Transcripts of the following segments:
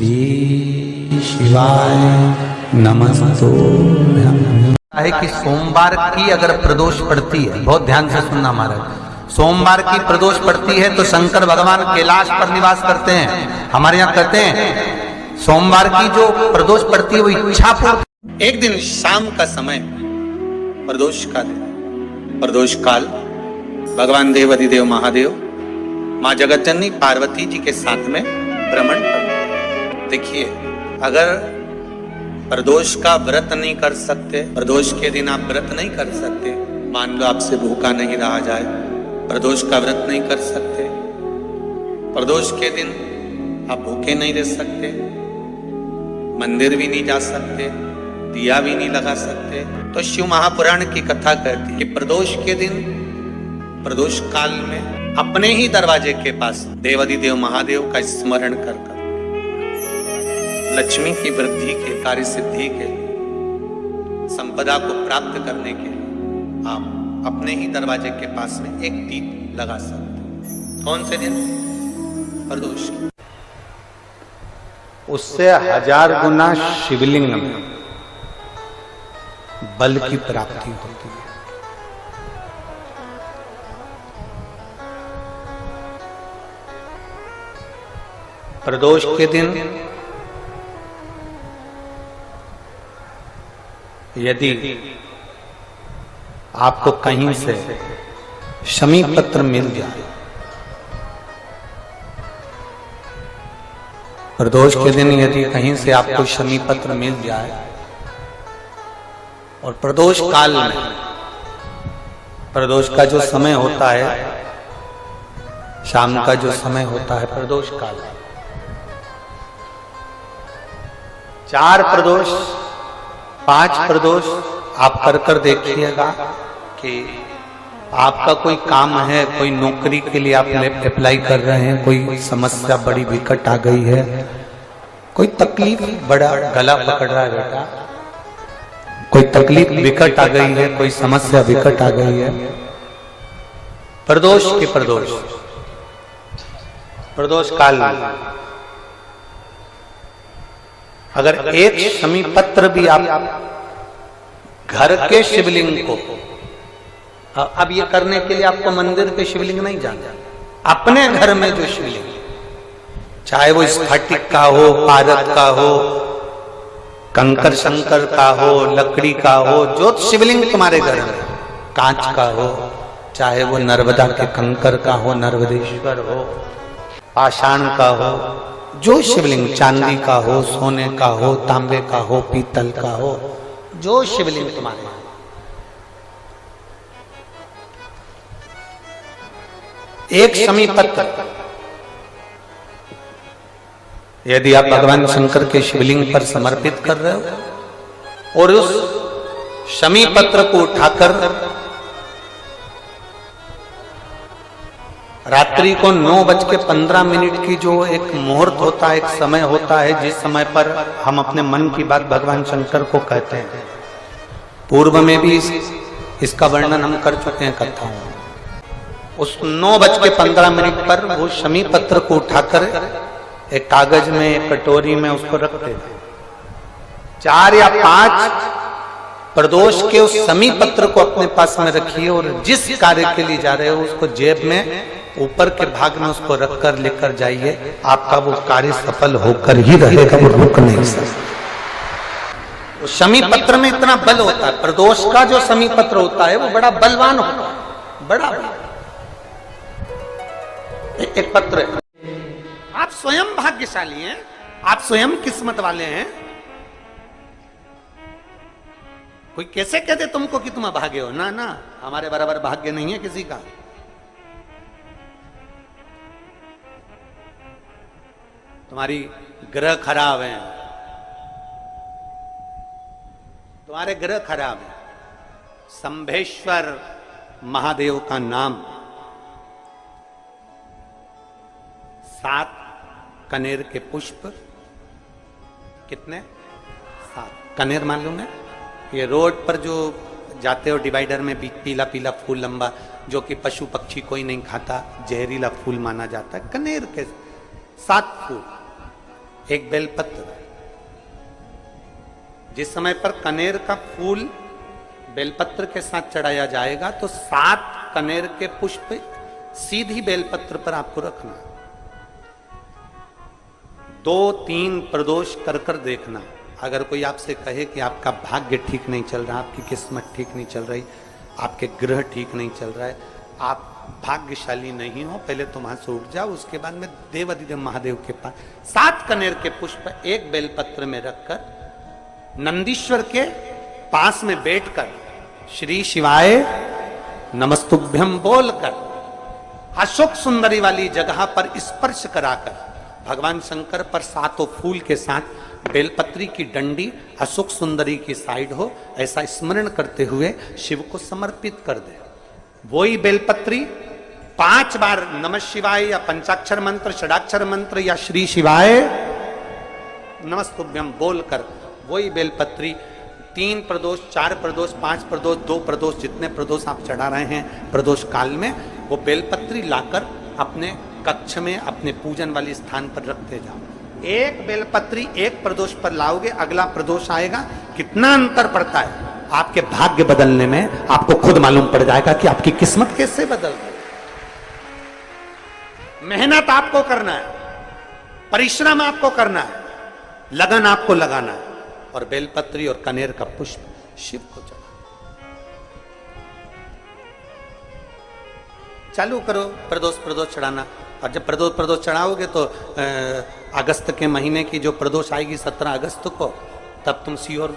श्री शिवाय नमस्तुभ्यं। है कि सोमवार की अगर प्रदोष पड़ती है, बहुत ध्यान से सुनना महाराज, सोमवार की प्रदोष पड़ती है तो शंकर भगवान कैलाश पर निवास करते हैं। हमारे यहाँ कहते हैं सोमवार की जो प्रदोष पड़ती है वो इच्छा पूर्ति। एक दिन शाम का समय, प्रदोष का दिन, प्रदोष काल, भगवान देव अधिदेव महादेव माँ जगत जननी पार्वती जी के साथ में भ्रमण कर। देखिए, अगर प्रदोष का व्रत नहीं कर सकते, प्रदोष के दिन आप व्रत नहीं कर सकते, मान लो आपसे भूखा नहीं रहा जाए, प्रदोष का व्रत नहीं कर सकते, प्रदोष के दिन आप भूखे नहीं रह सकते, मंदिर भी नहीं जा सकते, दिया भी नहीं लगा सकते, तो शिव महापुराण की कथा कहती है कि प्रदोष के दिन, प्रदोष काल में अपने ही दरवाजे के पास देवाधिदेव महादेव का स्मरण कर लक्ष्मी की वृद्धि के, कार्य सिद्धि के, संपदा को प्राप्त करने के लिए आप अपने ही दरवाजे के पास में एक दीप लगा सकते। कौन से दिन? प्रदोष। उससे 1000 गुना शिवलिंग में बल की प्राप्ति होती है। प्रदोष के दिन यदि आपको कहीं से शमी पत्र मिल जाए, प्रदोष के दिन यदि कहीं से आपको शमी पत्र मिल जाए और प्रदोष काल में, प्रदोष का जो समय होता है, शाम का जो समय होता है प्रदोष काल, 4 प्रदोष 5 प्रदोष आप कर देखिएगा कि आपका कोई काम है, कोई नौकरी के लिए आप अप्लाई कर रहे हैं, कोई समस्या बड़ी विकट आ गई है, कोई तकलीफ, बड़ा गला पकड़ रहा है बेटा, कोई तकलीफ विकट आ गई है, कोई समस्या विकट आ गई है, प्रदोष के प्रदोष काल में अगर एक शमी पत्र भी आप घर के शिवलिंग को, अब ये करने के लिए आपको मंदिर के शिवलिंग नहीं जाना, अपने घर में जो शिवलिंग, चाहे वो स्फटिक का हो, पारद का हो, कंकर शंकर का हो, लकड़ी का हो, जो शिवलिंग तुम्हारे घर में, कांच का हो, चाहे वो नर्मदा के कंकर का हो, नर्मदेश्वर हो, पाषाण का हो, जो शिवलिंग, चांदी का हो, सोने का हो, तांबे का हो, पीतल का हो, जो शिवलिंग तुम्हारे, एक शमी पत्र यदि आप भगवान शंकर के शिवलिंग पर समर्पित कर रहे हो और उस शमी पत्र को उठाकर रात्रि को 9:15 की जो एक मुहूर्त होता है, एक समय होता है, जिस समय पर हम अपने मन की बात भगवान शंकर को कहते हैं, पूर्व में भी इसका वर्णन हम कर चुके हैं कथाओं में। उस 9:15 पर वो शमी पत्र को उठाकर एक कागज में, एक कटोरी में उसको रखते थे। 4 या 5 प्रदोष के उस शमी पत्र को अपने पास में रखिए और जिस कार्य के लिए जा रहे हो उसको जेब में ऊपर के भाग में उसको रखकर लेकर जाइए, आपका वो कार्य सफल होकर ही रहेगा, वो रुक नहीं सकता। शमी पत्र में इतना बल होता है, प्रदोष का जो शमी पत्र होता है वो बड़ा बलवान होता है, बड़ा एक पत्र है। आप स्वयं भाग्यशाली हैं, आप स्वयं किस्मत वाले हैं। कोई कैसे कहते तुमको कि तुम अभागे हो? ना ना, हमारे बराबर भाग्य नहीं है किसी का। तुम्हारी ग्रह खराब है, तुम्हारे ग्रह खराब है। शंभेश्वर महादेव का नाम, 7 कनेर के पुष्प, कितने? 7 कनेर मालूम है? ये रोड पर जो जाते हो डिवाइडर में पीला पीला फूल लंबा, जो कि पशु पक्षी कोई नहीं खाता, जहरीला फूल माना जाता है, कनेर के 7 फूल। एक बेलपत्र। जिस समय पर कनेर का फूल बेलपत्र के साथ चढ़ाया जाएगा तो 7 कनेर के पुष्प सीधी बेलपत्र पर आपको रखना। 2-3 प्रदोष कर कर देखना। अगर कोई आपसे कहे कि आपका भाग्य ठीक नहीं चल रहा, आपकी किस्मत ठीक नहीं चल रही, आपके ग्रह ठीक नहीं चल रहा है, आप भाग्यशाली नहीं हो, पहले तो वहां से उठ जाओ, उसके बाद में देवाधिदेव महादेव के पास 7 कनेर के पुष्प एक बेलपत्र में रखकर नंदीश्वर के पास में बैठकर श्री शिवाय नमस्तुभ्यम बोलकर अशोक सुंदरी वाली जगह पर स्पर्श कराकर भगवान शंकर पर 7 फूल के साथ बेलपत्री की डंडी अशोक सुंदरी की साइड हो, ऐसा स्मरण करते हुए शिव को समर्पित कर दे। वही बेलपत्री 5 बार नमः शिवाय या पंचाक्षर मंत्र, षडाक्षर मंत्र या श्री शिवाय नमस्तुभ्यम बोलकर वही बेलपत्री 3 प्रदोष, 4 प्रदोष, 5 प्रदोष, 2 प्रदोष, जितने प्रदोष आप चढ़ा रहे हैं प्रदोष काल में, वो बेलपत्री लाकर अपने कक्ष में अपने पूजन वाले स्थान पर रखते जाओ। एक बेलपत्री एक प्रदोष पर लाओगे, अगला प्रदोष आएगा, कितना अंतर पड़ता है आपके भाग्य बदलने में, आपको खुद मालूम पड़ जाएगा कि आपकी किस्मत कैसे बदल गई। मेहनत आपको करना है, परिश्रम आपको करना है, लगन आपको लगाना है, और बेलपत्री और कनेर का पुष्प शिव को चढ़ा। चालू करो प्रदोष चढ़ाना। और जब प्रदोष चढ़ाओगे तो अगस्त के महीने की जो प्रदोष आएगी 17 अगस्त को, तब तुम सीहोर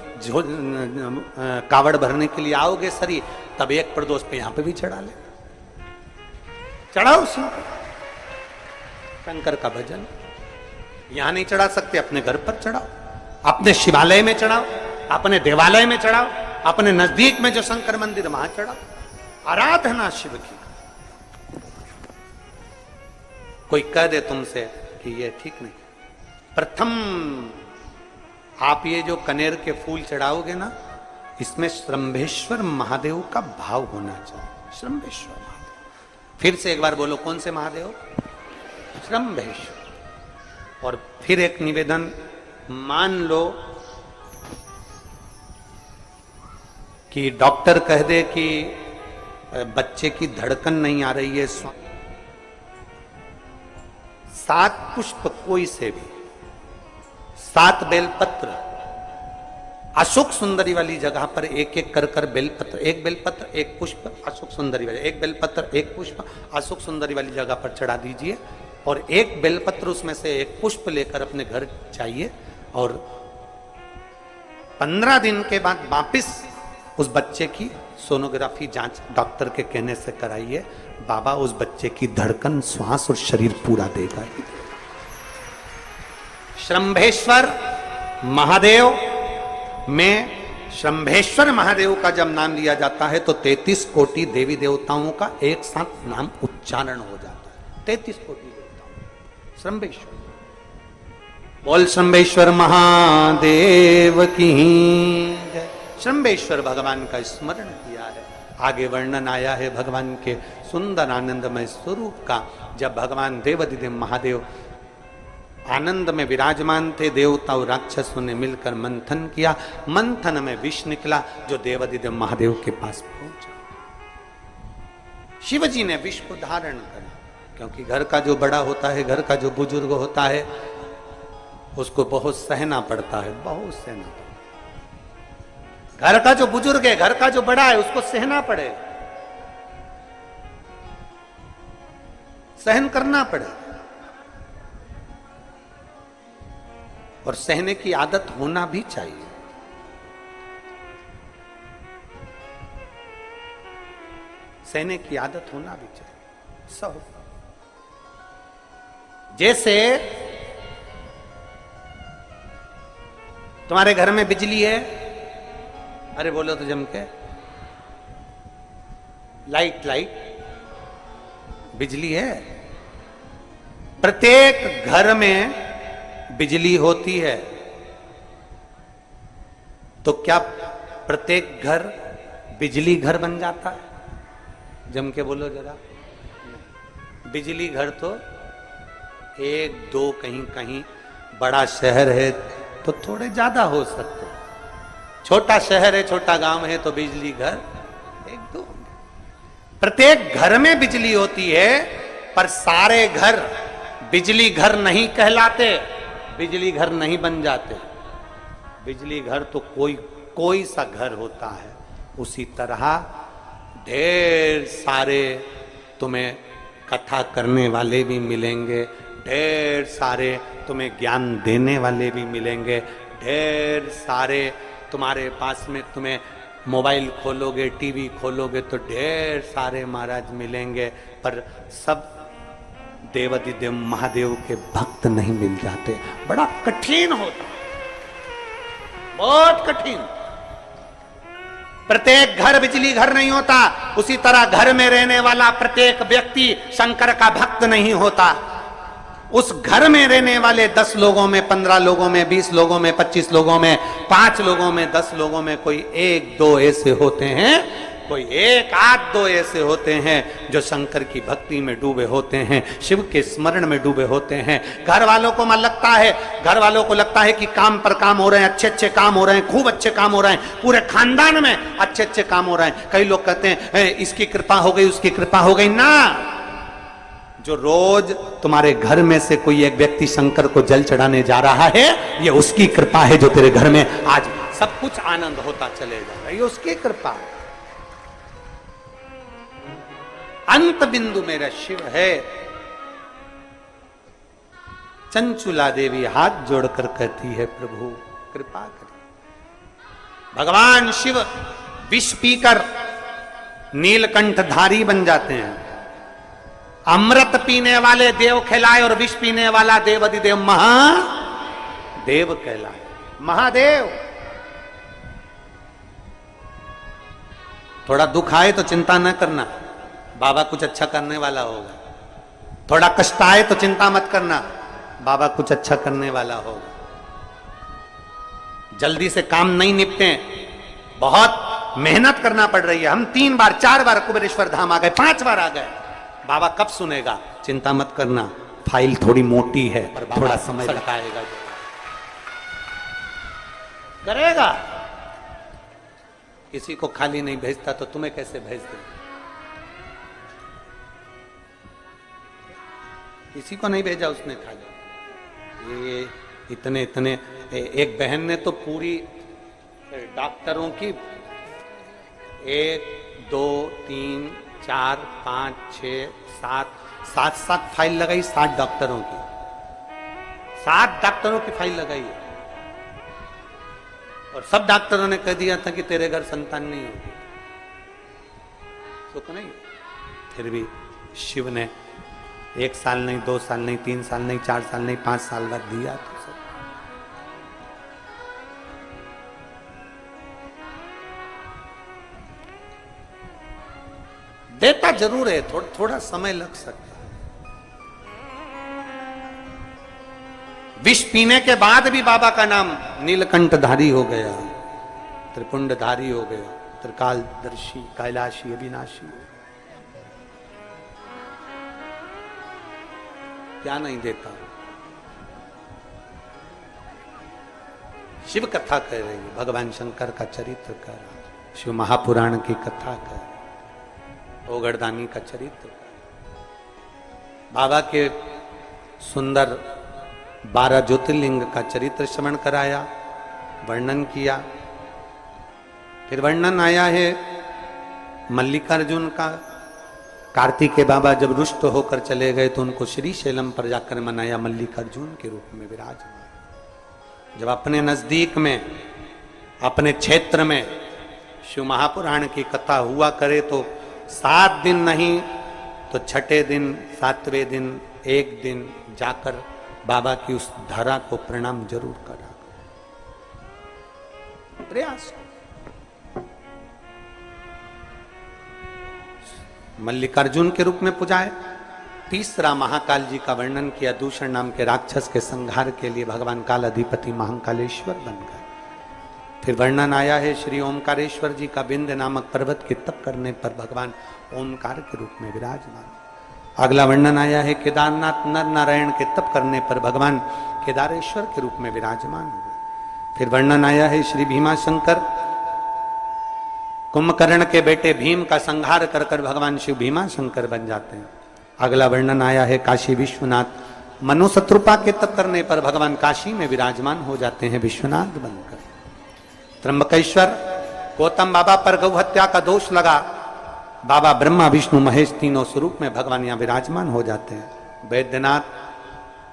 कावड़ भरने के लिए आओगे सरी, तब एक प्रदोष पे यहां पे भी चढ़ा ले, चढ़ाओ शंकर का भजन। यहां नहीं चढ़ा सकते, अपने घर पर चढ़ाओ, अपने शिवालय में चढ़ाओ, अपने देवालय में चढ़ाओ, अपने नजदीक में जो शंकर मंदिर वहां चढ़ाओ। आराधना शिव की। कोई कह दे तुमसे कि ये ठीक नहीं, प्रथम आप ये जो कनेर के फूल चढ़ाओगे ना, इसमें श्रंभेश्वर महादेव का भाव होना चाहिए। श्रंभेश्वर महादेव, फिर से एक बार बोलो, कौन से महादेव? श्रंभेश्वर। और फिर एक निवेदन, मान लो कि डॉक्टर कह दे कि बच्चे की धड़कन नहीं आ रही है, 7 पुष्प कोई से भी, 7 बेलपत्र अशोक सुंदरी वाली जगह पर एक एक कर कर बेलपत्र, एक बेलपत्र एक पुष्प अशोक सुंदरी वाली, एक बेलपत्र एक पुष्प अशोक सुंदरी वाली जगह पर चढ़ा दीजिए, और एक बेलपत्र उसमें से एक पुष्प लेकर अपने घर जाइए, और 15 दिन के बाद वापिस उस बच्चे की सोनोग्राफी जांच डॉक्टर के कहने से कराइए। बाबा उस बच्चे की धड़कन, श्वास और शरीर पूरा देगा ही। श्रंभेश्वर महादेव में, श्रंभेश्वर महादेव का जब नाम लिया जाता है तो 33 कोटि देवी देवताओं का एक साथ नाम उच्चारण हो जाता है। 33 कोटि देवताओं। श्रंभेश्वर, बोल श्रंभेश्वर महादेव की जय। श्रंभेश्वर भगवान का स्मरण किया है। आगे वर्णन आया है भगवान के सुंदर आनंदमय स्वरूप का। जब भगवान देवाधिदेव महादेव आनंद में विराजमान थे, देवता और राक्षसों ने मिलकर मंथन किया, मंथन में विष निकला जो देवाधिदेव महादेव के पास पहुंचा। शिवजी ने विष को धारण करा, क्योंकि घर का जो बड़ा होता है, घर का जो बुजुर्ग होता है, उसको बहुत सहना पड़ता है, बहुत सहना पड़ता है। घर का जो बुजुर्ग है, घर का जो बड़ा है, उसको सहना पड़े, सहन करना पड़े, और सहने की आदत होना भी चाहिए। सहने की आदत होना भी चाहिए। सब जैसे तुम्हारे घर में बिजली है, अरे बोलो तो जम के, लाइट बिजली है। प्रत्येक घर में बिजली होती है, तो क्या प्रत्येक घर बिजली घर बन जाता है? जम के बोलो जरा। बिजली घर तो 1-2 कहीं कहीं बड़ा शहर है तो थोड़े ज्यादा हो सकते, छोटा शहर है, छोटा गांव है तो बिजली घर एक दो। प्रत्येक घर में बिजली होती है, पर सारे घर बिजली घर नहीं कहलाते, बिजली घर नहीं बन जाते। बिजली घर तो कोई सा घर होता है। उसी तरह ढेर सारे तुम्हें कथा करने वाले भी मिलेंगे, ढेर सारे तुम्हें ज्ञान देने वाले भी मिलेंगे, ढेर सारे तुम्हारे पास में, तुम्हें मोबाइल खोलोगे, टीवी खोलोगे तो ढेर सारे महाराज मिलेंगे, पर सब देवाधिदेव महादेव के भक्त नहीं मिल जाते। बड़ा कठिन होता, बहुत कठिन। प्रत्येक घर बिजली घर नहीं होता, उसी तरह घर में रहने वाला प्रत्येक व्यक्ति शंकर का भक्त नहीं होता। उस घर में रहने वाले 10 लोगों में, 15 लोगों में, 20 लोगों में, 25 लोगों में, 5 लोगों में, 10 लोगों में कोई 1-2 ऐसे होते हैं, कोई 1-8-2 ऐसे होते हैं जो शंकर की भक्ति में डूबे होते हैं, शिव के स्मरण में डूबे होते हैं। घर वालों को मन लगता है, घर वालों को लगता है कि काम पर काम हो रहे हैं, अच्छे अच्छे काम हो रहे हैं, खूब अच्छे काम हो रहे हैं, पूरे खानदान में अच्छे अच्छे काम हो रहे हैं। कई लोग कहते हैं इसकी कृपा हो गई, उसकी कृपा हो गई ना। जो रोज तुम्हारे घर में से कोई एक व्यक्ति शंकर को जल चढ़ाने जा रहा है, ये उसकी कृपा है जो तेरे घर में आज सब कुछ आनंद होता चले जा रहा है, ये उसकी कृपा है। अंत बिंदु मेरा शिव है। चंचुला देवी हाथ जोड़कर कहती है प्रभु कृपा करें। भगवान शिव विष पीकर नीलकंठधारी बन जाते हैं। अमृत पीने वाले देव कहलाए और विष पीने वाला देवाधिदेव महादेव कहलाए। महादेव। थोड़ा दुख आए तो चिंता न करना, बाबा कुछ अच्छा करने वाला होगा। थोड़ा कष्ट आए तो चिंता मत करना, बाबा कुछ अच्छा करने वाला होगा। जल्दी से काम नहीं निपटे, बहुत मेहनत करना पड़ रही है। हम 3 बार 4 बार कुबेरेश्वर धाम आ गए, 5 बार आ गए, बाबा कब सुनेगा? चिंता मत करना, फाइल थोड़ी मोटी है, पर थोड़ा समय लगाएगा, करेगा। किसी को खाली नहीं भेजता तो तुम्हें कैसे भेज दे? किसी को नहीं भेजा उसने खाली। ये इतने एक बहन ने तो पूरी डॉक्टरों की 1 2 3 4 5 6 7 फाइल लगाई, 7 डॉक्टरों की, 7 डॉक्टरों की फाइल लगाई है। और सब डॉक्टरों ने कह दिया था कि तेरे घर संतान नहीं होगी, सुख नहीं। फिर भी शिव ने 1 साल नहीं, 2 साल नहीं, 3 साल नहीं, 4 साल नहीं, 5 साल बाद दिया। तो सब देता जरूर है, थोड़ा समय लग सकता है। विष पीने के बाद भी बाबा का नाम नीलकंठधारी हो गया, त्रिपुंडधारी हो गया, त्रिकालदर्शी, कैलाशी, अविनाशी। क्या नहीं देता? शिव कथा कह रही है, भगवान शंकर का चरित्र कह रहा है, शिव महापुराण की कथा कह रही है, ओगरदानी का चरित्र, बाबा के सुंदर 12 ज्योतिर्लिंग का चरित्र श्रवण कराया, वर्णन किया। फिर वर्णन आया है मल्लिकार्जुन का। कार्तिकेय बाबा जब रुष्ट होकर चले गए तो उनको श्री शैलम पर जाकर मनाया, मल्लिकार्जुन के रूप में विराजमान। जब अपने नजदीक में, अपने क्षेत्र में शिव महापुराण की कथा हुआ करे तो 7 दिन नहीं तो 6ठे दिन, 7वें दिन, एक दिन जाकर बाबा की उस धरा को प्रणाम जरूर करा। प्रयास। मल्लिकार्जुन के रूप में पूजाए। तीसरा महाकाल जी का वर्णन किया, दूषण नाम के राक्षस के संहार के लिए भगवान काल अधिपति महाकालेश्वर बन गए। फिर वर्णन आया है श्री ओमकारेश्वर जी का, विंध्य नामक पर्वत के तप करने पर भगवान ओमकार के रूप में विराजमान। अगला वर्णन आया है केदारनाथ नर नारायण के तप करने पर भगवान केदारेश्वर के रूप में विराजमान हुए। फिर वर्णन आया है श्री भीमाशंकर, कुंभकर्ण के बेटे भीम का संहार कर कर भगवान शिव भीमाशंकर बन जाते हैं। अगला वर्णन आया है काशी विश्वनाथ, मनु शत्रुपा के तप करने पर भगवान काशी में विराजमान हो जाते हैं विश्वनाथ बनकर। त्र्यंबकेश्वर, गौतम बाबा पर गौ हत्या का दोष लगा, बाबा ब्रह्मा विष्णु महेश तीनों स्वरूप में भगवान यहाँ विराजमान हो जाते हैं। वैद्यनाथ,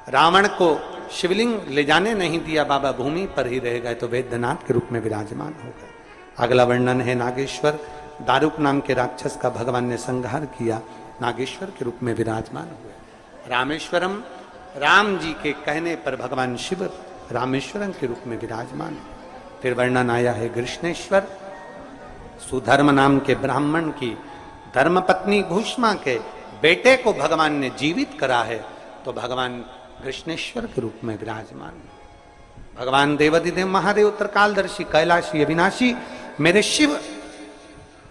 रावण को शिवलिंग ले जाने नहीं दिया, बाबा भूमि पर ही रह गए तो वैद्यनाथ के रूप में विराजमान हो गए। अगला वर्णन है नागेश्वर, दारुक नाम के राक्षस का भगवान ने संहार किया, नागेश्वर के रूप में विराजमान हुए। रामेश्वरम, राम जी के कहने पर भगवान शिव रामेश्वरम के रूप में विराजमान हुए। फिर वर्णन आया है कृष्णेश्वर, सुधर्म नाम के ब्राह्मण की धर्मपत्नी भूष्मा के बेटे को भगवान ने जीवित करा है तो भगवान कृष्णेश्वर के रूप में विराजमान। भगवान देवाधिदेव महादेव उत्तरकालदर्शी कैलाशी अविनाशी मेरे शिव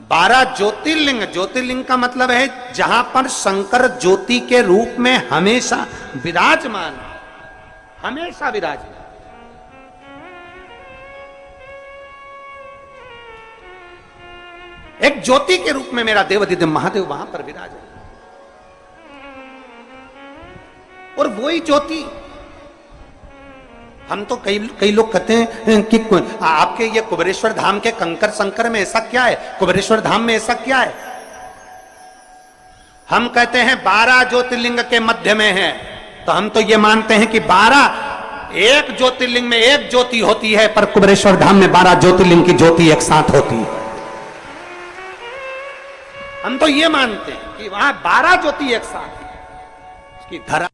12 ज्योतिर्लिंग, ज्योतिर्लिंग का मतलब है जहां पर शंकर ज्योति के रूप में हमेशा विराजमान, हमेशा विराजमान। एक ज्योति के रूप में मेरा देवाधिदेव महादेव वहां पर विराजमान, और वही ज्योति हम तो कई लोग कहते हैं कि आपके ये कुबेरेश्वर धाम के कंकर संकर में ऐसा क्या है, कुबेरेश्वर धाम में ऐसा क्या है। हम कहते हैं 12 ज्योतिर्लिंग के मध्य में है, तो हम तो ये मानते हैं कि 12 एक ज्योतिर्लिंग में एक ज्योति होती है, पर कुबेरेश्वर धाम में 12 ज्योतिर्लिंग की ज्योति एक साथ होती है। हम तो ये मानते हैं कि वहां 12 ज्योति एक साथ है। उसकी धरा